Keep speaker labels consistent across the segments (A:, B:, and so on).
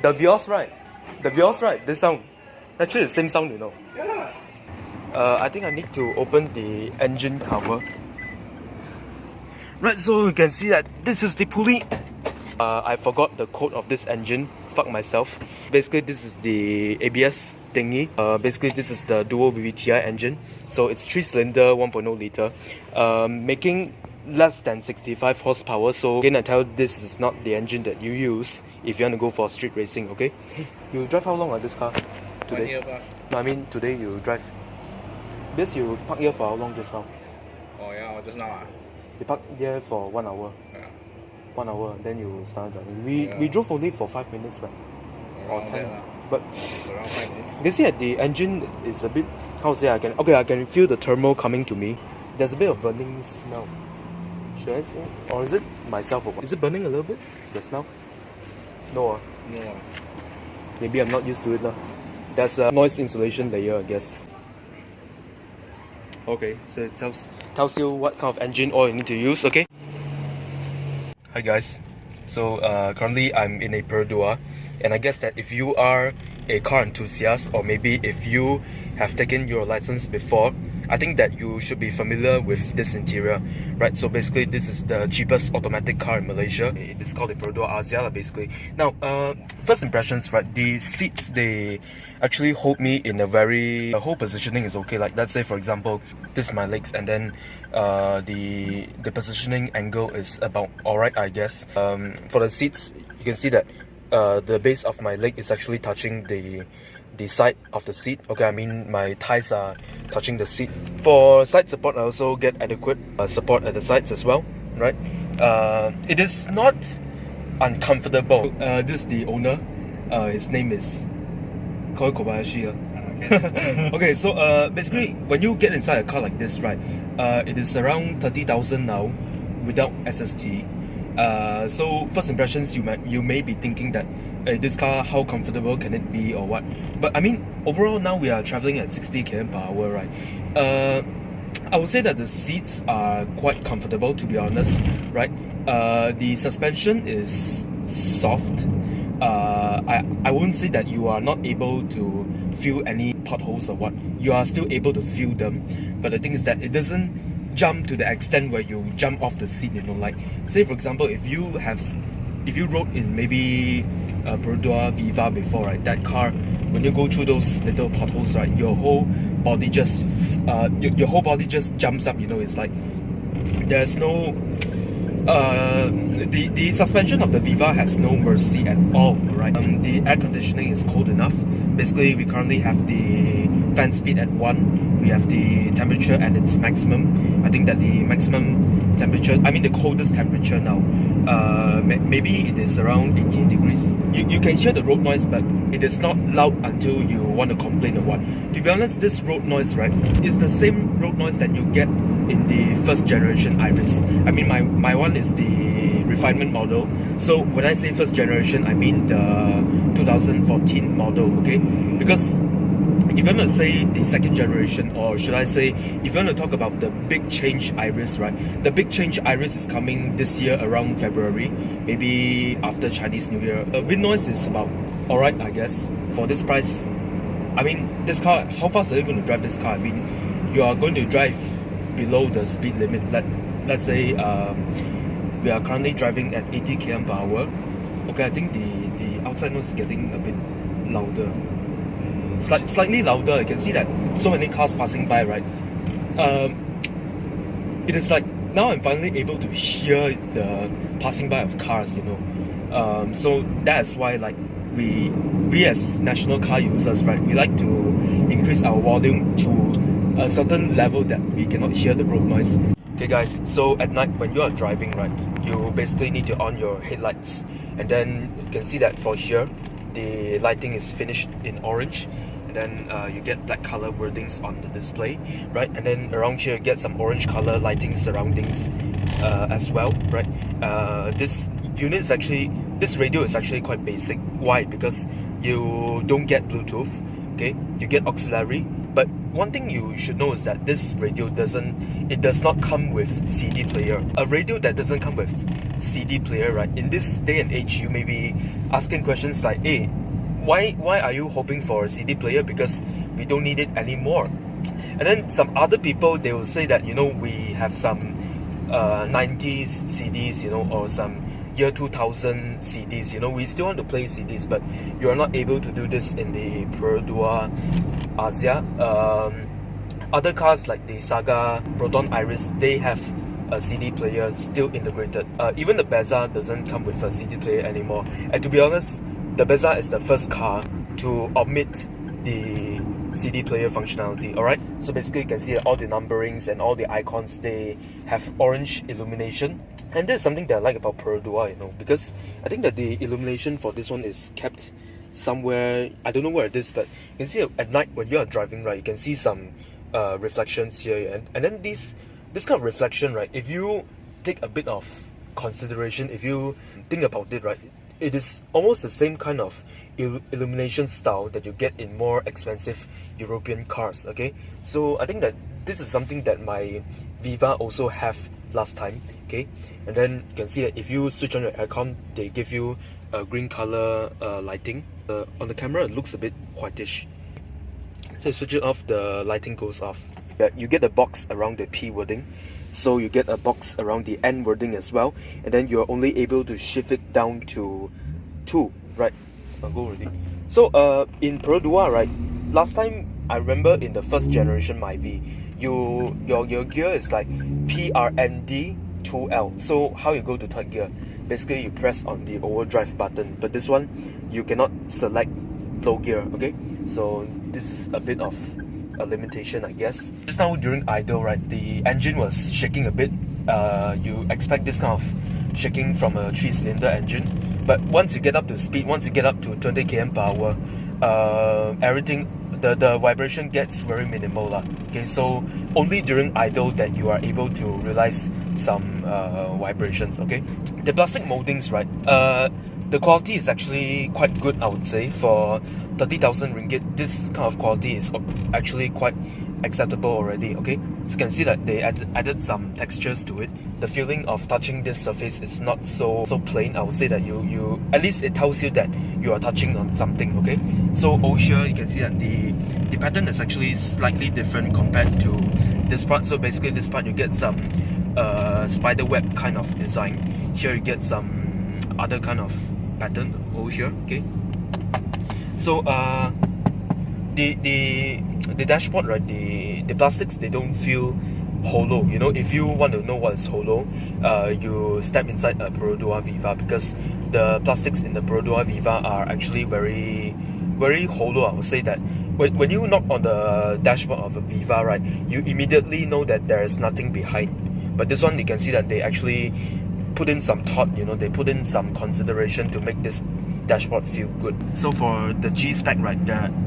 A: The Vios, right? The Vios, right? This sound. Actually, the same sound, you know.
B: Yeah.
A: I think I need to open the engine cover. Right, so you can see that this is the pulley. I forgot the code of this engine. Fuck myself. Basically, this is the ABS thingy. Basically, this is the dual VVTi engine. So it's 3-cylinder, 1.0 liter, making less than 65 horsepower. So again, I tell you, this is not the engine that you use if you want to go for street racing. Okay. You drive how long on this car? Today?
B: 1 year plus.
A: No, I mean today you drive. This you park here for how long just now?
B: Oh yeah, just now.
A: You park here for 1 hour.
B: Yeah.
A: 1 hour, then you start driving. We drove only for 5 minutes, right? Or 10. But
B: around 5 minutes.
A: you can see that the engine is a bit, how to say, I can feel the thermal coming to me. There's a bit of burning smell. Should I say? Or is it myself or what? Is it burning a little bit? The smell? No.
B: No.
A: Maybe I'm not used to it lah. There's a noise insulation layer, I guess. Okay, so it tells you what kind of engine oil you need to use, okay? Hi guys. So currently I'm in a Perodua, and I guess that if you are a car enthusiast, or maybe if you have taken your license before, I think that you should be familiar with this interior, right? So basically this is the cheapest automatic car in Malaysia. It's called a Perodua Axia basically. Now, first impressions, right? The seats, they actually hold me in a very, the whole positioning is okay. Like let's say for example, this is my legs, and then the positioning angle is about alright, I guess. For the seats, you can see that the base of my leg is actually touching the side of the seat. Okay, I mean my thighs are touching the seat. For side support, I also get adequate support at the sides as well, right? It is not uncomfortable. This is the owner. His name is Kobayashi. Okay, so basically when you get inside a car like this, right, it is around 30,000 now without SST. So first impressions, you may be thinking that this car, how comfortable can it be or what? But I mean, overall now we are traveling at 60 km/h, right? I would say that the seats are quite comfortable, to be honest, right? The suspension is soft. I wouldn't say that you are not able to feel any potholes or what. You are still able to feel them, but the thing is that it doesn't jump to the extent where you jump off the seat, you know. Like say for example, if you rode in maybe a Perodua Viva before, right, that car, when you go through those little potholes, right, your whole body just jumps up, you know. It's like there's no the suspension of the Viva has no mercy at all, right? The air conditioning is cold enough. Basically, we currently have the fan speed at 1. We have the temperature at its maximum. I think that the maximum temperature, I mean the coldest temperature now, maybe it is around 18 degrees. You can hear the road noise, but it is not loud until you want to complain or what. To be honest, this road noise, right, is the same road noise that you get in the first generation Iris. I mean my one is the refinement model. So when I say first generation, I mean the 2014 model, okay? Because if you want to say the second generation, or should I say, if you want to talk about the big change Iris, right? The big change Iris is coming this year around February, maybe after Chinese New Year. Wind noise is about alright, I guess, for this price. I mean, this car, how fast are you going to drive this car? I mean, you are going to drive below the speed limit. Let's say we are currently driving at 80 km/h. Okay, I think the outside noise is getting a bit louder. Slightly louder. I can see that so many cars passing by, right? It is like now I'm finally able to hear the passing by of cars, you know. So that's why, like, we as national car users, right, we like to increase our volume to a certain level that we cannot hear the road noise. Okay guys, so at night when you are driving, right, you basically need to on your headlights, and then you can see that for here the lighting is finished in orange, and then you get black color wordings on the display, right? And then around here you get some orange color lighting surroundings as well, right? This unit is actually, this radio is actually quite basic. Why? Because you don't get Bluetooth, okay? You get auxiliary, but one thing you should know is that this radio does not come with CD player. A radio that doesn't come with CD player, right? In this day and age, you may be asking questions like, hey, why are you hoping for a CD player? Because we don't need it anymore. And then some other people, they will say that, you know, we have some 90s CDs, you know, or some year 2000 CDs, you know, we still want to play CDs, but you are not able to do this in the Perodua Axia. Other cars like the Saga, Proton Iris, they have a CD player still integrated. Even the Beza doesn't come with a CD player anymore. And to be honest, the Beza is the first car to omit the CD player functionality. Alright, so basically you can see that all the numberings and all the icons, they have orange illumination. And there's something that I like about Perodua, you know, because I think that the illumination for this one is kept somewhere, I don't know where it is, but you can see at night when you are driving, right, you can see some reflections here, and then this kind of reflection, right, if you take a bit of consideration, if you think about it, right, it is almost the same kind of illumination style that you get in more expensive European cars. Okay, so I think that this is something that my Viva also have last time. Okay, and then you can see that if you switch on your aircon, they give you a green color lighting. On the camera it looks a bit whitish, so you switch it off, the lighting goes off. You get a box around the P wording, so you get a box around the N wording as well, and then you're only able to shift it down to 2, right? I'll go already. So in Perodua, right, last time I remember in the first generation Myvi, your gear is like PRND 2L. So how you go to third gear? Basically you press on the overdrive button, but this one you cannot select low gear. Okay, so this is a bit of a limitation, I guess. Just now during idle, right, the engine was shaking a bit. You expect this kind of shaking from a 3-cylinder engine, but once you get up to speed, once you get up to 20 km per hour, everything, the vibration gets very minimal lah. Okay, so only during idle that you are able to realize some vibrations. Okay, the plastic moldings, right, the quality is actually quite good, I would say. For 30,000 ringgit, this kind of quality is actually quite acceptable already. Okay, so you can see that they added some textures to it. The feeling of touching this surface is not so plain. I would say that you at least it tells you that you are touching on something. Okay, so over here you can see that the pattern is actually slightly different compared to this part. So basically this part you get some spider web kind of design. Here you get some other kind of pattern over here. Okay, so the dashboard, right, the plastics, they don't feel hollow. You know, if you want to know what is hollow, you step inside a Perodua Viva, because the plastics in the Perodua Viva are actually very hollow. I would say that when you knock on the dashboard of a Viva, right, you immediately know that there is nothing behind. But this one, you can see that they actually put in some thought, you know, they put in some consideration to make this dashboard feel good. So for the G spec, right,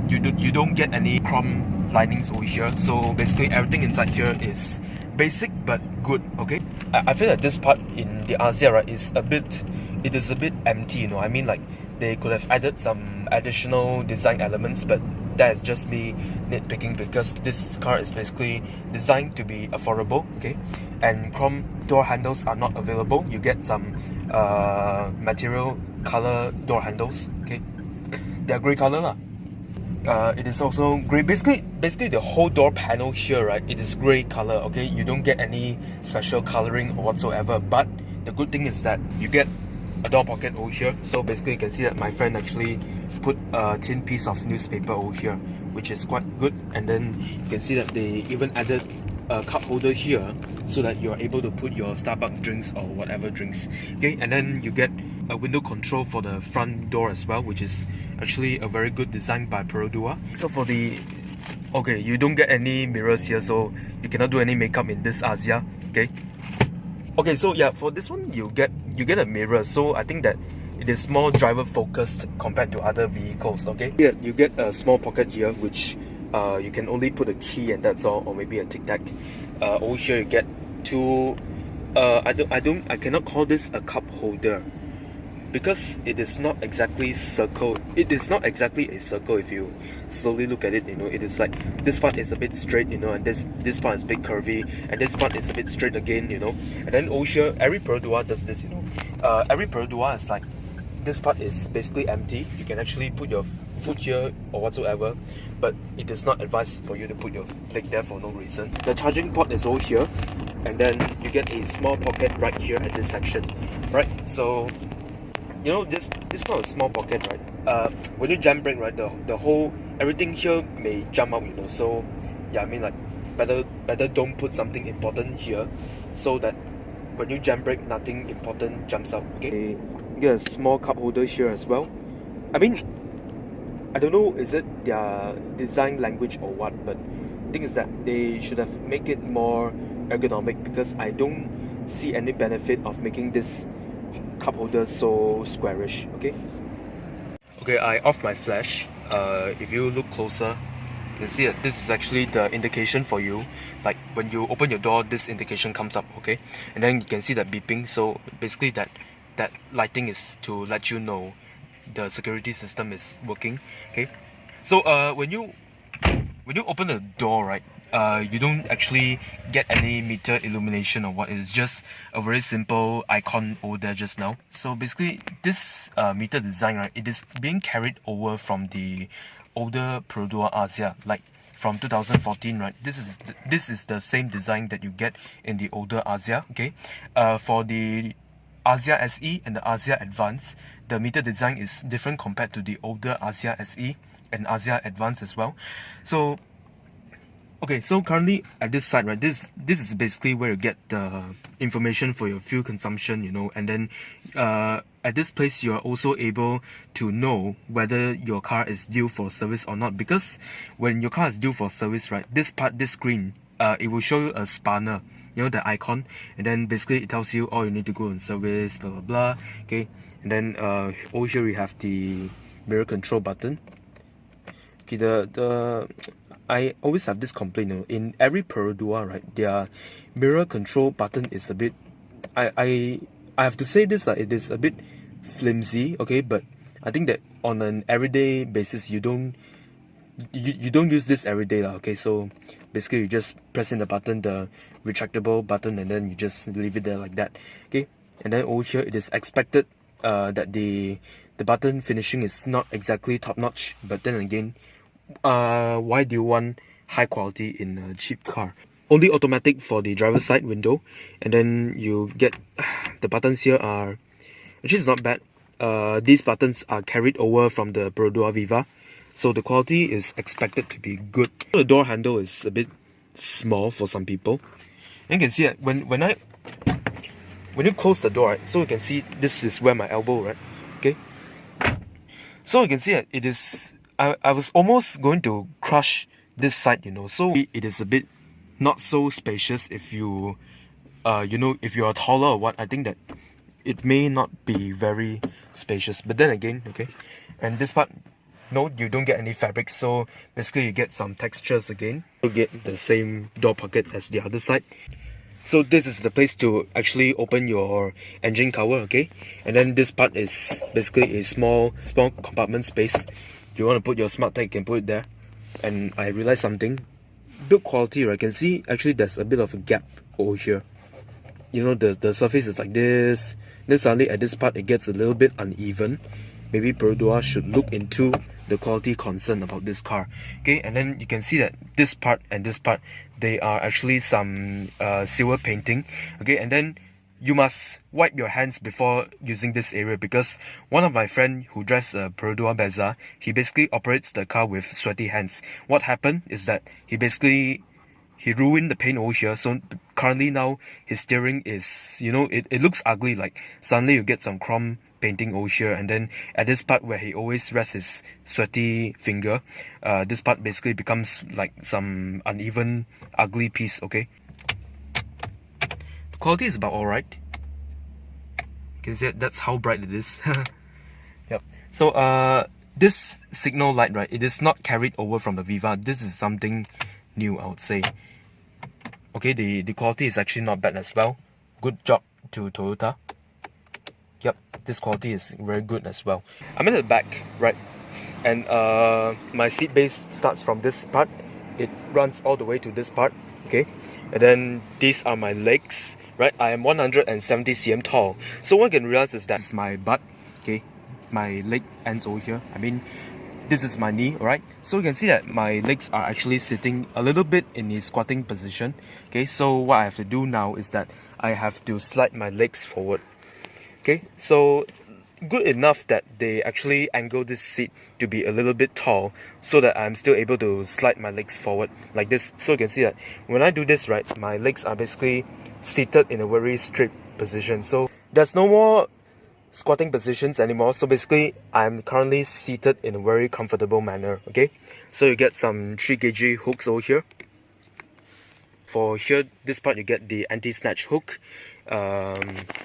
A: you don't get any chrome linings over here. So basically everything inside here is basic but good. Okay, I feel that this part in the Axia, right, is a bit empty, you know. I mean, like, they could have added some additional design elements, but that is just me nitpicking, because this car is basically designed to be affordable. Okay, and chrome door handles are not available. You get some material color door handles. Okay, they are grey color lah. It is also grey. Basically the whole door panel here, right, it is grey color. Okay, you don't get any special coloring whatsoever. But the good thing is that you get a door pocket over here. So basically you can see that my friend actually put a thin piece of newspaper over here, which is quite good. And then you can see that they even added a cup holder here, so that you are able to put your Starbucks drinks or whatever drinks. Okay, and then you get a window control for the front door as well, which is actually a very good design by Perodua. So for the okay, you don't get any mirrors here, so you cannot do any makeup in this Axia. Okay, so yeah, for this one you get a mirror, so I think that it is more driver focused compared to other vehicles. Okay, here you get a small pocket here, which you can only put a key and that's all, or maybe a tic tac. Over here you get two I cannot call this a cup holder. because it is not exactly circle. It is not exactly a circle if you slowly look at it. You know, it is like this part is a bit straight, you know, and this part is a bit curvy, and this part is a bit straight again, you know. And then Osher, every Perodua does this, you know. Every Perodua is like, this part is basically empty. You can actually put your foot here or whatsoever, but it is not advised for you to put your leg there for no reason. The charging port is over here, and then you get a small pocket right here at this section, right? So, you know, this not a small pocket, right? When you jam brake, right, the whole everything here may jump out, you know. So yeah, I mean, like, better don't put something important here, so that when you jam brake, nothing important jumps out. Okay, get a small cup holder here as well. I mean, I don't know, is it their design language or what, but the thing is that they should have made it more ergonomic, because I don't see any benefit of making this cup holder so squarish. Okay, I off my flash. If you look closer, you can see that this is actually the indication for you. Like when you open your door, this indication comes up, okay? And then you can see that beeping. So basically that lighting is to let you know the security system is working. Okay, so when you open the door, right, you don't actually get any meter illumination or what. It's just a very simple icon over there just now. So basically this meter design, right, it is being carried over from the older Perodua Axia, like from 2014, right? This is the same design that you get in the older Axia. Okay, for the Axia SE and the Axia Advance, the meter design is different compared to the older Axia SE and Axia Advance as well. So okay, so currently at this side, right, this is basically where you get the information for your fuel consumption, you know. And then at this place you are also able to know whether your car is due for service or not, because when your car is due for service, right, this screen, it will show you a spanner, you know, the icon, and then basically it tells you, oh, you need to go on service, blah blah blah. Okay, and then over here we have the mirror control button. Okay, the I always have this complaint, you know, in every Perodua, right, their mirror control button is a bit, I have to say this, it is a bit flimsy, okay, but I think that on an everyday basis you don't use this every day, okay. So basically you just press in the button, the retractable button, and then you just leave it there like that. Okay, and then over here it is expected that the button finishing is not exactly top notch, but then again, why do you want high quality in a cheap car? Only automatic for the driver's side window, and then you get the buttons here are actually, it's not bad. These buttons are carried over from the Perodua Viva, so the quality is expected to be good. The door handle is a bit small for some people, and you can see that when you close the door, right, so you can see this is where my elbow, right? Okay, so you can see that it is, I was almost going to crush this side, you know. So it is a bit not so spacious if you you know, if you are taller or what. I think that it may not be very spacious, but then again, okay, and this part, no, you don't get any fabric, so basically you get some textures again. You get the same door pocket as the other side. So this is the place to actually open your engine cover, okay, and then this part is basically a small compartment space. You want to put your smart tag, you can put it there. And I realized something, build quality, right? I can see actually there's a bit of a gap over here. You know, the surface is like this, then suddenly at this part it gets a little bit uneven. Maybe Perodua should look into the quality concern about this car. Okay, and then you can see that this part and this part, they are actually some silver painting. Okay, and then you must wipe your hands before using this area, because one of my friend who drives a Perodua Beza, he basically operates the car with sweaty hands. What happened is that he ruined the paint over here. So currently now his steering is, you know, it looks ugly. Like suddenly you get some chrome painting over here, and then at this part where he always rests his sweaty finger, this part basically becomes like some uneven, ugly piece. Okay, the quality is about alright. You can see that's how bright it is. Yep. So this signal light, right, it is not carried over from the Viva. This is something new, I would say. Okay, the quality is actually not bad as well. Good job to Toyota. Yep, this quality is very good as well. I'm in the back, right? And my seat base starts from this part. It runs all the way to this part, okay? And then these are my legs, right? I am 170 cm tall. So what you can realize is that this is my butt, okay? My leg ends over here. I mean, this is my knee, alright? So you can see that my legs are actually sitting a little bit in the squatting position. Okay, so what I have to do now is that I have to slide my legs forward. Okay, so good enough that they actually angle this seat to be a little bit tall so that I'm still able to slide my legs forward like this. So you can see that when I do this, right, my legs are basically seated in a very straight position. So there's no more squatting positions anymore. So basically I'm currently seated in a very comfortable manner. Okay, so you get some 3 kg hooks over here. For here, this part you get the anti-snatch hook. Yeah,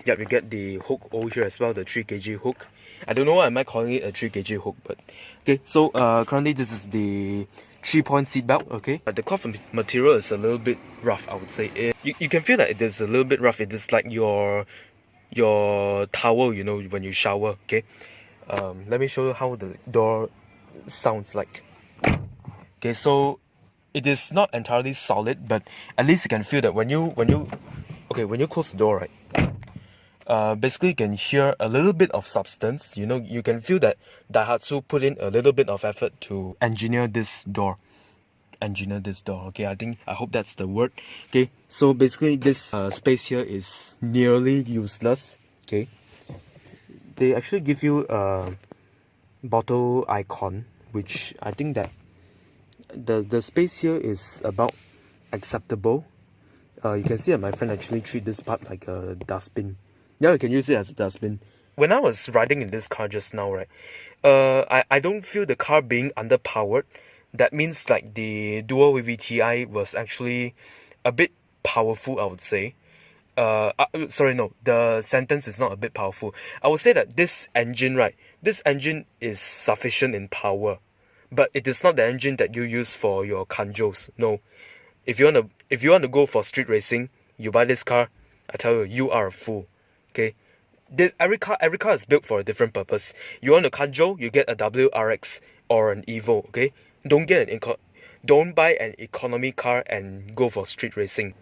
A: you get the hook over here as well, the 3 kg hook. I don't know why am I calling it a 3 kg hook, but okay. So currently this is the 3-point seat belt. Okay, but the cloth material is a little bit rough, I would say. You can feel that it is a little bit rough. It is like your towel, you know, when you shower. Okay, let me show you how the door sounds like. Okay, so it is not entirely solid, but at least you can feel that when you close the door, right, basically you can hear a little bit of substance. You know, you can feel that Daihatsu put in a little bit of effort to engineer this door. Okay, I hope that's the word. Okay, so basically this space here is nearly useless. Okay, they actually give you a bottle icon, which I think that the space here is about acceptable. You can see that my friend actually treat this part like a dustbin. Yeah, you can use it as a dustbin. When I was riding in this car just now, right, I don't feel the car being underpowered. That means like the dual VVTi was actually a bit powerful, I would say. Sorry, no, the sentence is not a bit powerful. I would say that this engine, right, this engine is sufficient in power, but it is not the engine that you use for your Kancils. No, if you want to go for street racing, you buy this car, I tell you, you are a fool. Okay, every car is built for a different purpose. You want a Kancil, you get a WRX or an Evo. Okay, don't buy an economy car and go for street racing.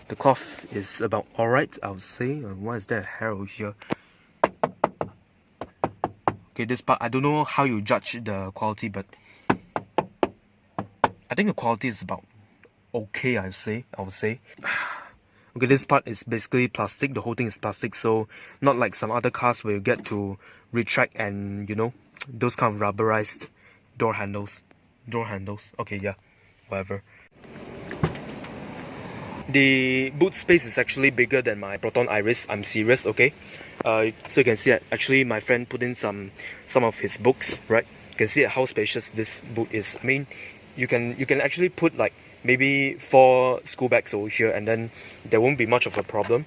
A: The cloth is about alright, I would say. Why is there a hair over here? Okay, this part, I don't know how you judge the quality, but I think the quality is about okay, I would say. Okay, this part is basically plastic. The whole thing is plastic, so not like some other cars where you get to retract and, you know, those kind of rubberized door handles. Okay, yeah, whatever. The boot space is actually bigger than my Proton Iris. I'm serious, okay? So you can see that actually my friend put in some of his books, right? You can see how spacious this boot is. I mean, you can actually put like maybe 4 school bags over here, and then there won't be much of a problem.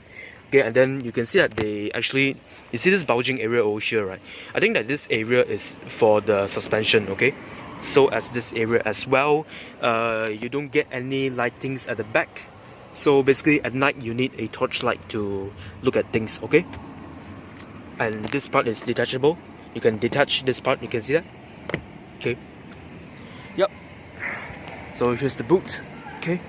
A: Okay, and then you can see that they actually, you see this bulging area over here, right? I think that this area is for the suspension, okay? So as this area as well, you don't get any lightings at the back. So basically at night you need a torchlight to look at things, okay? And this part is detachable. You can detach this part, you can see that? Okay. Yep. So here's the boot, okay?